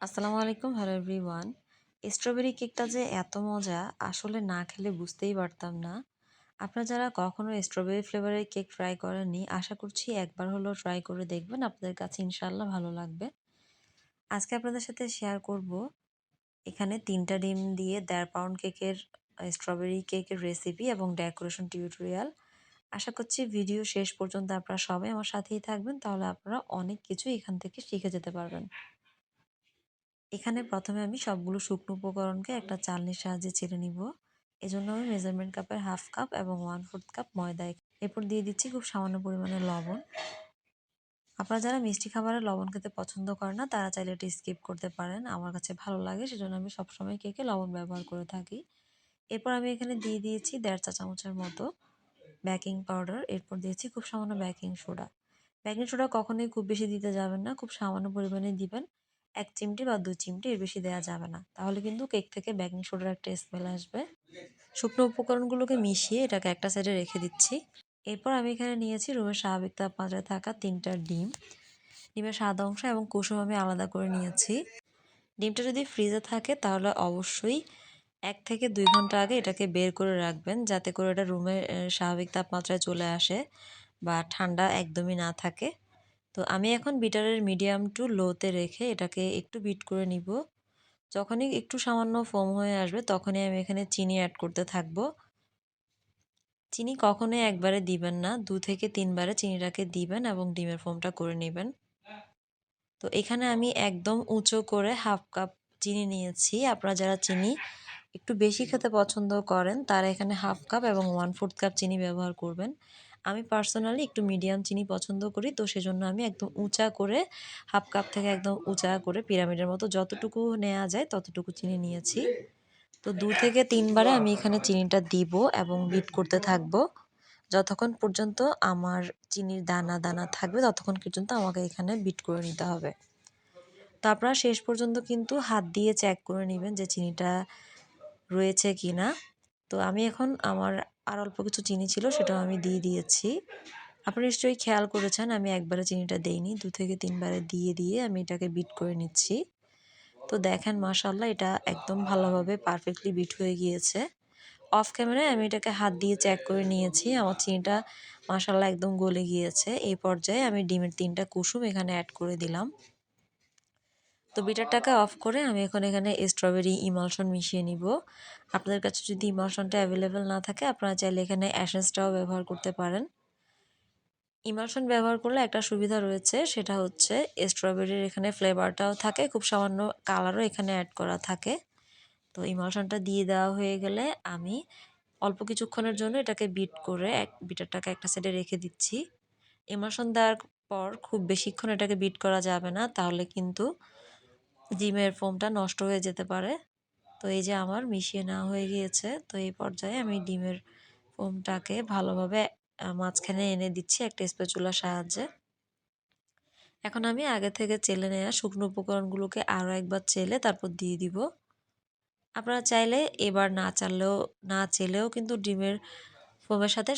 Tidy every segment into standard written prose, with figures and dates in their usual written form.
আসসালামু আলাইকুম, hello everyone. Strawberry কেকটা যে এত মজা আসলে না খেলে বুঝতেই পারতাম না। আপনারা যারা কখনো স্ট্রবেরি ফ্লেভারের কেক ট্রাই করেননি, আশা করছি একবার হলেও ট্রাই করে দেখবেন, আপনাদের কাছে ইনশাআল্লাহ ভালো লাগবে। আজকে আপনাদের সাথে শেয়ার করব এখানে ৩টা ডিম দিয়ে ১.৫ পাউন্ড কেকের স্ট্রবেরি কেকের রেসিপি এবং ডেকোরেশন টিউটোরিয়াল। আশা করছি ভিডিও শেষ পর্যন্ত আপনারা সবাই আমার সাথেই থাকবেন, তাহলে আপনারা অনেক কিছু এখান থেকে শিখে যেতে পারবেন। এখানে প্রথমে আমি সবগুলো শুকনো উপকরণকে একটা চালনির সাহায্যে চেলে নিব। এজন্য আমি মেজারমেন্ট কাপের 1/2 কাপ এবং 1/4 কাপ ময়দা এরপর দিয়ে দিচ্ছি খুব সামান্য পরিমাণে লবণ। আপনারা যারা মিষ্টি খাবারে লবণ খেতে পছন্দ করেন না তারা চাইলে এটি স্কিপ করতে পারেন। আমার কাছে ভালো লাগে, সেজন্য আমি সবসময় কেকে লবণ ব্যবহার করে থাকি। এরপর আমি এখানে দিয়ে দিয়েছি 1.5 চা চামচের মতো বেকিং পাউডার। এরপর দিয়েছি খুব সামান্য বেকিং সোডা। বেকিং সোডা কখনোই খুব বেশি দিতে যাবেন না, খুব সামান্য পরিমাণে দিবেন। ১ চিমটি বা ২ চিমটি, এর বেশি দেওয়া যাবে না। তাহলে কিন্তু কেক থেকে বেকিং সোডার একটা স্মেল আসবে। শুকনো উপকরণগুলোকে মিশিয়ে এটাকে একটা সাইডে রেখে দিচ্ছি। এরপর আমি এখানে নিয়েছি রুমের স্বাভাবিক তাপমাত্রায় থাকা ৩টা ডিম। ডিমের সাদা অংশ এবং কুসুম আমি আলাদা করে নিয়েছি। ডিমটা যদি ফ্রিজে থাকে তাহলে অবশ্যই ১ থেকে ২ ঘন্টা আগে এটাকে বের করে রাখবেন, যাতে করে এটা রুমের স্বাভাবিক তাপমাত্রায় চলে আসে বা ঠান্ডা একদমই না থাকে। তো আমি এখন বিটারের মিডিয়াম টু লোতে রেখে এটাকে একটু বিট করে নিব। যখনই একটু সামান্য ফোম হয়ে আসবে তখনই আমি এখানে চিনি অ্যাড করতে থাকব। চিনি কখনোই একবারে দিবেন না, ২ থেকে ৩ বারে চিনিটাকে দিবেন এবং ডিমের ফোমটা করে নেবেন। তো এখানে আমি একদম উঁচু করে 1/2 কাপ চিনি নিয়েছি। আপনারা যারা চিনি একটু বেশি খেতে পছন্দ করেন তারা এখানে 1/2 কাপ এবং 1/4 কাপ চিনি ব্যবহার করবেন। আমি পার্সোনালি একটু মিডিয়াম চিনি পছন্দ করি, তো সেজন্য আমি একদম উঁচা করে 1/2 কাপ থেকে একদম উঁচা করে পিরামিডের মতো যতটুকু নেওয়া যায় ততটুকু চিনি নিয়েছি। তো ২ থেকে ৩ বারে আমি এখানে চিনিটা দিব এবং বিট করতে থাকব। যতক্ষণ পর্যন্ত আমার চিনির দানা দানা থাকবে ততক্ষণ পর্যন্ত আমাকে এখানে বিট করে নিতে হবে। তো আপনারা শেষ পর্যন্ত কিন্তু হাত দিয়ে চেক করে নেবেন যে চিনিটা রয়েছে কিনা। তো আমি এখন আমার আর অল্প কিছু চিনি ছিল সেটাও আমি দিয়ে দিয়েছি। আপনারা নিশ্চয়ই খেয়াল করেছেন আমি একবারে চিনিটা দেইনি, ২ থেকে ৩ বারে দিয়ে আমি এটাকে বিট করে নিচ্ছি। তো দেখেন মাশাআল্লাহ এটা একদম ভালোভাবে পারফেক্টলি বিট হয়ে গিয়েছে। অফ ক্যামেরায় আমি এটাকে হাত দিয়ে চেক করে নিয়েছি। আমার চিনিটা মাশাআল্লাহ একদম গলে গিয়েছে। এই পর্যায়ে আমি ডিমের ৩টা কুসুম এখানে অ্যাড করে দিলাম। তো বিটারটাকে অফ করে আমি এখন এখানে স্ট্রবেরি ইমালশন মিশিয়ে নিব। আপনাদের কাছে যদি ইমালশনটা অ্যাভেলেবেল না থাকে আপনারা চাইলে এখানে এসেন্সটাও ব্যবহার করতে পারেন। ইমালশন ব্যবহার করলে একটা সুবিধা রয়েছে, সেটা হচ্ছে স্ট্রবেরির এখানে ফ্লেভারটাও থাকে, খুব সামান্য কালারও এখানে অ্যাড করা থাকে। তো ইমালশনটা দিয়ে দেওয়া হয়ে গেলে আমি অল্প কিছুক্ষণের জন্য এটাকে বিট করে বিটারটাকে একটা সাইডে রেখে দিচ্ছি। ইমালশন দেওয়ার পর খুব বেশিক্ষণ এটাকে বিট করা যাবে না, তাহলে কিন্তু ডিমের ফোমটা নষ্ট হয়ে যেতে পারে। তো এই যে আমার মিশিয়ে নেওয়া হয়ে গিয়েছে। তো এই পর্যায়ে আমি ডিমের ফোমটাকে ভালোভাবে মাঝখানে এনে দিচ্ছি একটা স্প্যাচুলার সাহায্যে। এখন আমি আগে থেকে চেলে নেওয়া শুকনো উপকরণগুলোকে আরও একবার চেলে তারপর দিয়ে দিব। আপনারা চাইলে এবার না চেলেও কিন্তু ডিমের ফোমের সাথে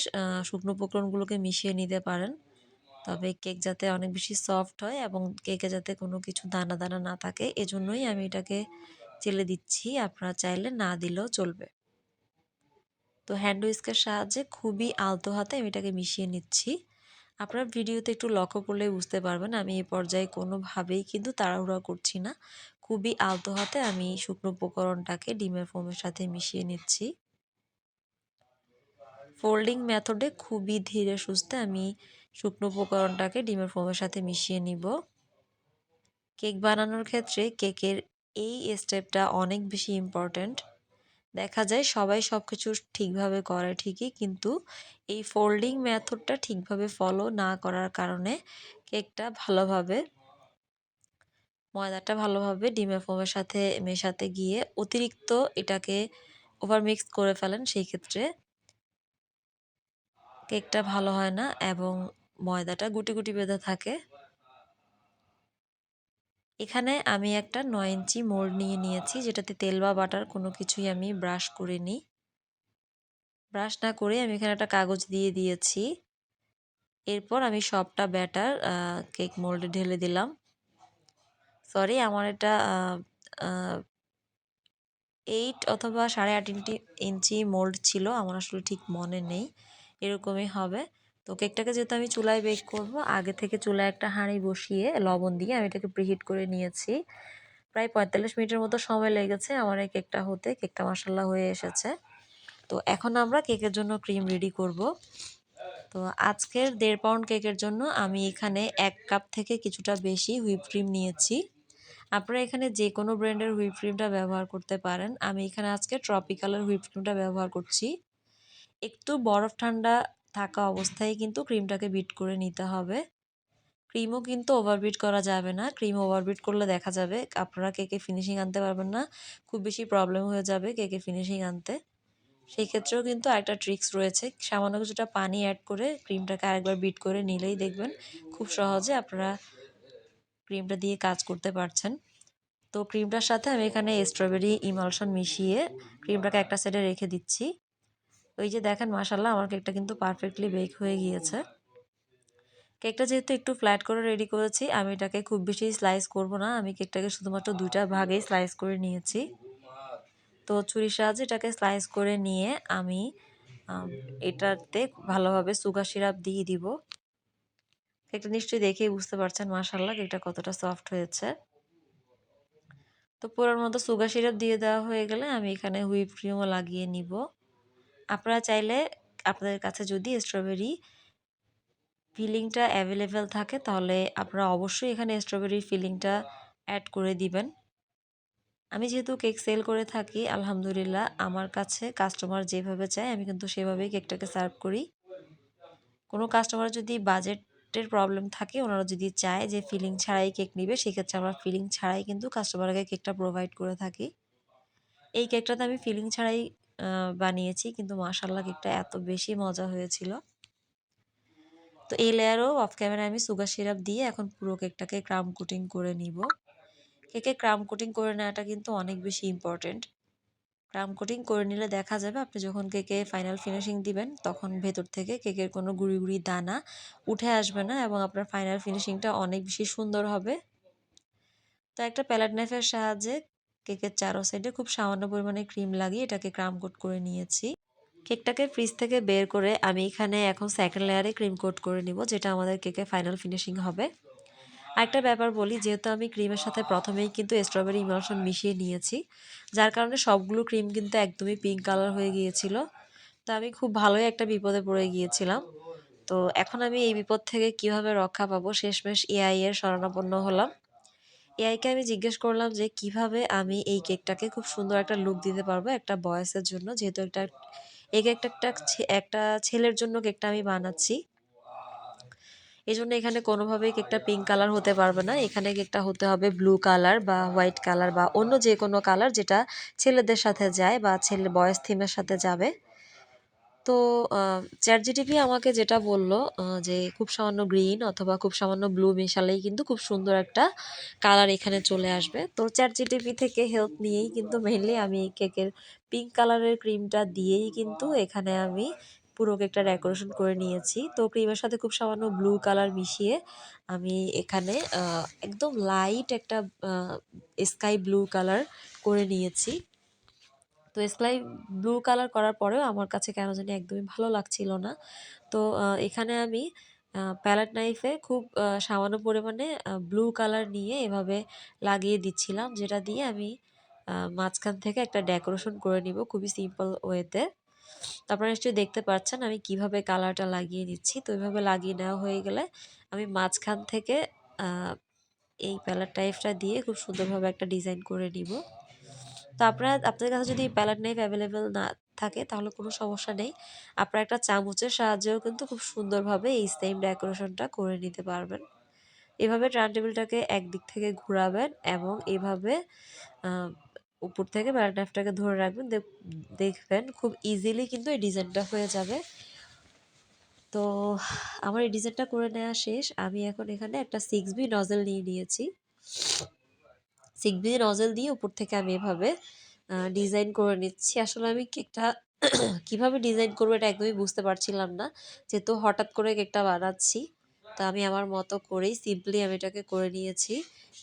শুকনো উপকরণগুলোকে মিশিয়ে নিতে পারেন। তবে কেক যাতে অনেক বেশি সফট হয় এবং কেকে যাতে কোনো কিছু দানা দানা না থাকে এজন্যই আমি এটাকে চেলে দিচ্ছি। আপনারা চাইলে না দিলেও চলবে। তো হ্যান্ড হুইস্কের সাহায্যে খুবই আলতো হাতে আমি এটাকে মিশিয়ে নিচ্ছি। আপনারা ভিডিওতে একটু লক্ষ্য করলেই বুঝতে পারবেন আমি এই পর্যায়ে কোনোভাবেই কিন্তু তাড়াহুড়া করছি না। খুবই আলতো হাতে আমি শুকনো উপকরণটাকে ডিমের ফোমের সাথে মিশিয়ে নিচ্ছি। ফোল্ডিং মেথডে খুবই ধীরে সুস্থে আমি শুকনো উপকরণটাকে ডিমের ফোমের সাথে মিশিয়ে নিব। কেক বানানোর ক্ষেত্রে কেকের এই স্টেপটা অনেক বেশি ইম্পর্ট্যান্ট। দেখা যায় সবাই সবকিছু ঠিকভাবে করে ঠিকই, কিন্তু এই ফোল্ডিং মেথডটা ঠিকভাবে ফলো না করার কারণে কেকটা ময়দাটা ভালোভাবে ডিমের ফোমের সাথে মেশাতে গিয়ে অতিরিক্ত এটাকে ওভার মিক্স করে ফেলেন, সেই ক্ষেত্রে কেকটা ভালো হয় না এবং ময়দাটা গুটি গুটি বেঁধে থাকে। এখানে আমি একটা ৯ ইঞ্চি মোল্ড নিয়েছি, যেটাতে তেল বা বাটার কোনো কিছুই আমি ব্রাশ করিনি। ব্রাশ না করে আমি এখানে একটা কাগজ দিয়ে দিয়েছি। এরপর আমি সবটা ব্যাটার কেক মোল্ডে ঢেলে দিলাম। সরি, আমার এটা 8 অথবা 8.5 ইঞ্চি মোল্ড ছিল, আমার আসলে ঠিক মনে নেই, এরকমই হবে। তো কেকটাকে যেহেতু আমি চুলায় বেক করব, আগে থেকে চুলায় একটা হাঁড়ি বসিয়ে লবণ দিয়ে আমি এটাকে প্রিহিট করে নিয়েছি। প্রায় 45 মিনিটের মতো সময় লেগেছে আমার এই কেকটা হতে। কেকটা মাশাআল্লাহ হয়ে এসেছে। তো এখন আমরা কেকের জন্য ক্রিম রেডি করব। তো আজকের 1.5 পাউন্ড কেকের জন্য আমি এখানে 1 কাপ থেকে কিছুটা বেশি হুইপ ক্রিম নিয়েছি। আপনারা এখানে যে কোনো ব্র্যান্ডের হুইপ ক্রিমটা ব্যবহার করতে পারেন। আমি এখানে আজকে ট্রপিক্যালের হুইপ ক্রিমটা ব্যবহার করছি। একটু বরফ ঠান্ডা থাকা অবস্থায় কিন্তু ক্রিমটাকে বিট করে নিতে হবে। ক্রিমও কিন্তু ওভারবিট করা যাবে না। ক্রিম ওভারবিট করলে দেখা যাবে আপনারা কেকে ফিনিশিং আনতে পারবেন না। খুব বেশি প্রবলেম হয়ে যাবে কেকে ফিনিশিং আনতে। সেই ক্ষেত্রেও কিন্তু একটা ট্রিক্স রয়েছে। সামান্য কিছুটা পানি অ্যাড করে ক্রিমটাকে আরেকবার বিট করে নিলেই দেখবেন খুব সহজে আপনারা ক্রিমটা দিয়ে কাজ করতে পারছেন। তো ক্রিমটার সাথে আমি এখানে স্ট্রবেরি ইমালশন মিশিয়ে ক্রিমটাকে একটা সাইডে রেখে দিচ্ছি। ওই যে দেখেন মাশাআল্লাহ আমার কেকটা কিন্তু পারফেক্টলি বেক হয়ে গিয়েছে। কেকটা যেহেতু একটু ফ্ল্যাট করে রেডি করেছি, আমি এটাকে খুব বেশি স্লাইস করব না। আমি কেকটাকে শুধুমাত্র 2টা ভাগেই স্লাইস করে নিয়েছি। তো ছুরির সাহায্যে এটাকে স্লাইস করে নিয়ে আমি এটাতে ভালোভাবে সুগার সিরাপ দিয়ে দিব। কেকটা নিশ্চয়ই দেখেই বুঝতে পারছেন মাশাআল্লাহ কেকটা কতটা সফট হয়েছে। তো পুরোর মতো সুগার সিরাপ দিয়ে দেওয়া হয়ে গেলে আমি এখানে হুইপ ক্রিমও লাগিয়ে নিব। আপনারা চাইলে আপনাদের কাছে যদি স্ট্রবেরি ফিলিংটা অ্যাভেলেবেল থাকে তাহলে আপনারা অবশ্যই এখানে স্ট্রবেরির ফিলিংটা অ্যাড করে দিবেন। আমি যেহেতু কেক সেল করে থাকি আলহামদুলিল্লাহ আমার কাছে কাস্টমার যেভাবে চায় আমি কিন্তু সেভাবেই কেকটাকে সার্ভ করি। কোনো কাস্টমার যদি বাজেটের প্রবলেম থাকে, ওনারা যদি চায় যে ফিলিং ছাড়াই কেক নিবে, সেক্ষেত্রে আমরা ফিলিং ছাড়াই কিন্তু কাস্টমারকে কেকটা প্রোভাইড করে থাকি। এই কেকটাতে আমি ফিলিং ছাড়াই বানিয়েছি, কিন্তু মাশাআল্লাহ কেকটা এত বেশি মজা হয়েছিল। তো এই লেয়ারও অফ ক্যামেরায় আমি সুগার সিরাপ দিয়ে এখন পুরো কেকটাকে ক্রাম কোটিং করে নিব। কেকে ক্রাম কোটিং করে নেওয়াটা কিন্তু অনেক বেশি ইম্পর্টেন্ট। ক্রাম কোটিং করে নিলে দেখা যাবে আপনি যখন কেকে ফাইনাল ফিনিশিং দিবেন তখন ভেতর থেকে কেকের কোনো গুঁড়ি গুঁড়ি দানা উঠে আসবে না এবং আপনার ফাইনাল ফিনিশিংটা অনেক বেশি সুন্দর হবে। তো একটা প্যালেট নাইফের সাহায্যে কেকের চারো সাইডে খুব সামান্য পরিমাণে ক্রিম লাগিয়ে এটাকে ক্রাম কোট করে নিয়েছি। কেকটাকে ফ্রিজ থেকে বের করে আমি এখানে এখন সেকেন্ড লেয়ারে ক্রিম কোট করে নিব, যেটা আমাদের কেকে ফাইনাল ফিনিশিং হবে। আরেকটা ব্যাপার বলি, যেহেতু আমি ক্রিমের সাথে প্রথমেই কিন্তু স্ট্রবেরি ইমালশন মিশিয়ে নিয়েছি, যার কারণে সবগুলো ক্রিম কিন্তু একদমই পিঙ্ক কালার হয়ে গিয়েছিল। তো আমি খুব ভালোই একটা বিপদে পড়ে গিয়েছিলাম। তো এখন আমি এই বিপদ থেকে কিভাবে রক্ষা পাবো, শেষমেশ এআই এর শরণাপন্ন হলাম। এআইকে আমি জিজ্ঞেস করলাম যে কিভাবে আমি এই কেকটাকে খুব সুন্দর একটা লুক দিতে পারবো একটা বয়সের জন্য, যেহেতু এই কেকটা একটা ছেলের জন্য কেকটা আমি বানাচ্ছি। এই জন্য এখানে কোনোভাবেই কেকটা পিঙ্ক কালার হতে পারবে না। এখানে কেকটা হতে হবে ব্লু কালার বা হোয়াইট কালার বা অন্য যে কোনো কালার যেটা ছেলেদের সাথে যায় বা বয়েজ থিমের সাথে যাবে। তো চ্যাটজিটিপি আমাকে যেটা বলল যে খুব সামান্য গ্রিন অথবা খুব সামান্য ব্লু মেশালেই কিন্তু খুব সুন্দর একটা কালার এখানে চলে আসবে। তো চ্যাটজিটিপি থেকে হেল্প নিয়েই কিন্তু মেইনলি আমি এই কেকের পিঙ্ক কালারের ক্রিমটা দিয়েই কিন্তু এখানে আমি পুরো কেকটা ডেকোরেশন করে নিয়েছি। তো ক্রিমের সাথে খুব সামান্য ব্লু কালার মিশিয়ে আমি এখানে একদম লাইট একটা স্কাই ব্লু কালার করে নিয়েছি। তো স্কাই ব্লু কালার করার পরেও আমার কাছে কেন জানি একদমই ভালো লাগছিল না। তো এখানে আমি প্যালেট নাইফে খুব সামান্য পরিমাণে ব্লু কালার নিয়ে এভাবে লাগিয়ে দিচ্ছিলাম, যেটা দিয়ে আমি মাঝখান থেকে একটা ডেকোরেশন করে নিব খুবই সিম্পল ওয়েতে। তো আপনারা নিশ্চয়ই দেখতে পাচ্ছেন আমি কিভাবে কালারটা লাগিয়ে নিচ্ছি। তো এভাবে লাগিয়ে নেওয়া হয়ে গেলে আমি মাঝখান থেকে এই প্যালেট নাইফটা দিয়ে খুব সুন্দরভাবে একটা ডিজাইন করে নিব। তো আপনাদের কাছে যদি প্যালেট নাইফ অ্যাভেলেবেল না থাকে তাহলে কোনো সমস্যা নেই। আপনারা একটা চামচের সাহায্যেও কিন্তু খুব সুন্দরভাবে এই সেম ডেকোরেশনটা করে নিতে পারবেন। এভাবে টার্ন টেবিলটাকে একদিক থেকে ঘোরাবেন এবং এভাবে আহ, উপর থেকে প্যালেট নাইফটাকে ধরে রাখবেন, দেখবেন খুব ইজিলি কিন্তু এই ডিজাইনটা হয়ে যাবে। তো আমার এই ডিজাইনটা করে নেওয়া শেষ। আমি এখন এখানে একটা 6B নজেল নিয়ে নিয়েছি। 6B নজেল দিয়ে উপর থেকে আমি এভাবে ডিজাইন করে নিচ্ছি। আসলে আমি কেকটা কিভাবে ডিজাইন করবো এটা একদমই বুঝতে পারছিলাম না, যেহেতু হঠাৎ করে কেকটা বানাচ্ছি। তো আমি আমার মতো করেই সিম্পলি আমি এটাকে করে নিয়েছি।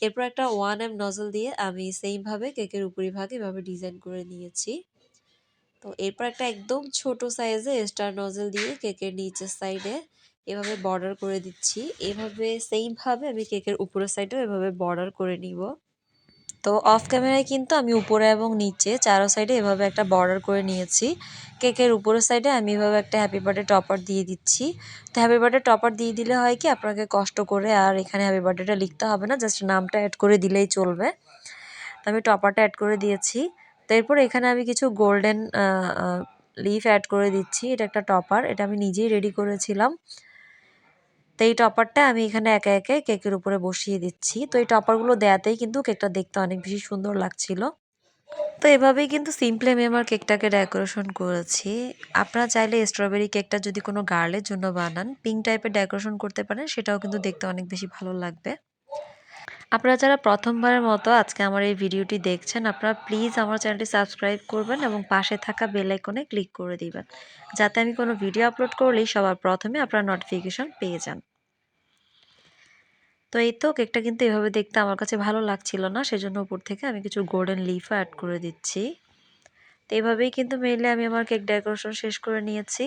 এরপর একটা 1M নজল দিয়ে আমি সেইমভাবে কেকের উপরিভাগে এভাবে ডিজাইন করে নিয়েছি। তো এরপর একটা একদম ছোট সাইজে স্টার নজল দিয়ে কেকের নিচের সাইডে এভাবে বর্ডার করে দিচ্ছি। এভাবে সেইমভাবে আমি কেকের উপরের সাইডেও এভাবে বর্ডার করে নিব। তো অফ ক্যামেরায় কিন্তু আমি উপরে এবং নিচে চারো সাইডে এভাবে একটা বর্ডার করে নিয়েছি। কেকের উপরের সাইডে আমি এভাবে একটা হ্যাপি বার্থডে টপার দিয়ে দিচ্ছি। তো হ্যাপি বার্থডে টপার দিয়ে দিলে হয় কি আপনাকে কষ্ট করে আর এখানে হ্যাপি বার্থডেটা লিখতে হবে না, জাস্ট নামটা অ্যাড করে দিলেই চলবে। তো আমি টপারটা অ্যাড করে দিয়েছি। তো এরপর এখানে আমি কিছু গোল্ডেন লিফ অ্যাড করে দিচ্ছি। এটা একটা টপার, এটা আমি নিজেই রেডি করেছিলাম। তো এই টপারটা আমি এখানে একে একে কেকের উপরে বসিয়ে দিচ্ছি। তো এই টপারগুলো দেওয়াতেই কিন্তু কেকটা দেখতে অনেক বেশি সুন্দর লাগছিল। তো এভাবেই কিন্তু সিম্পলি আমি আমার কেকটাকে ডেকোরেশন করেছি। আপনারা চাইলে স্ট্রবেরি কেকটা যদি কোনো গার্লের জন্য বানান, পিঙ্ক টাইপের ডেকোরেশন করতে পারেন, সেটাও কিন্তু দেখতে অনেক বেশি ভালো লাগবে। আপনারা যারা প্রথমবারের মতো আজকে আমার এই ভিডিওটি দেখছেন, আপনারা প্লিজ আমার চ্যানেলটি সাবস্ক্রাইব করবেন এবং পাশে থাকা বেল আইকনে ক্লিক করে দিবেন, যাতে আমি কোনো ভিডিও আপলোড করলেই সবার প্রথমে আপনারা নোটিফিকেশন পেয়ে যান। তো এই তো কেকটা কিন্তু এভাবে দেখতে আমার কাছে ভালো লাগছিল না, সেজন্য উপর থেকে আমি কিছু গোল্ডেন লিফও অ্যাড করে দিচ্ছি। তো এইভাবেই কিন্তু মেইনলি আমি আমার কেক ডেকোরেশন শেষ করে নিয়েছি।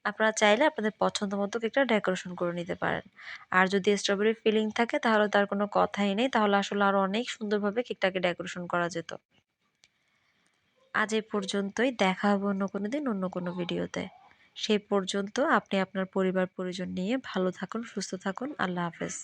আপনারা চাইলে আপনাদের পছন্দ মতো কেকটা ডেকোরেশন করে নিতে পারেন। আর যদি স্ট্রবেরি ফিলিং থাকে তাহলে তার কোনো কথাই নেই, তাহলে আসলে আরও অনেক সুন্দরভাবে কেকটাকে ডেকোরেশন করা যেত। আজ এই পর্যন্তই, দেখা হবে অন্য কোনো দিন অন্য কোনো ভিডিওতে। সেই পর্যন্ত আপনি আপনার পরিবার পরিজন নিয়ে ভালো থাকুন, সুস্থ থাকুন। আল্লাহ হাফেজ।